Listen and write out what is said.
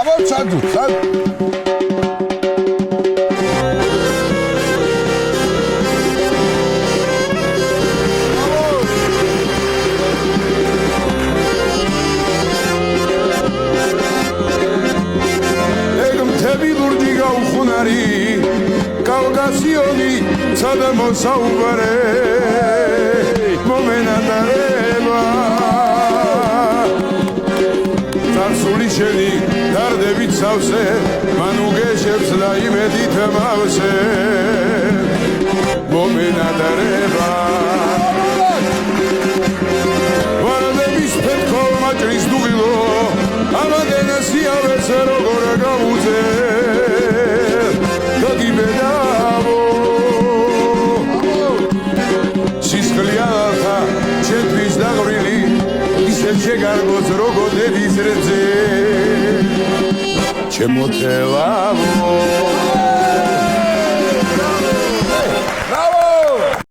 აბა ჩადუ კავკასიონი სადამო საუბარე მომენადარება წარსული შენი დარდებით სავსე მან უგეშებს და იმედით მავსე მომენადარება ვარდების ფეთქო მაჭრის დუღილო ამადენა სიავეს როგორ გავუძე შეგარგოს როგორ დედის რეძე ჩემო თელავო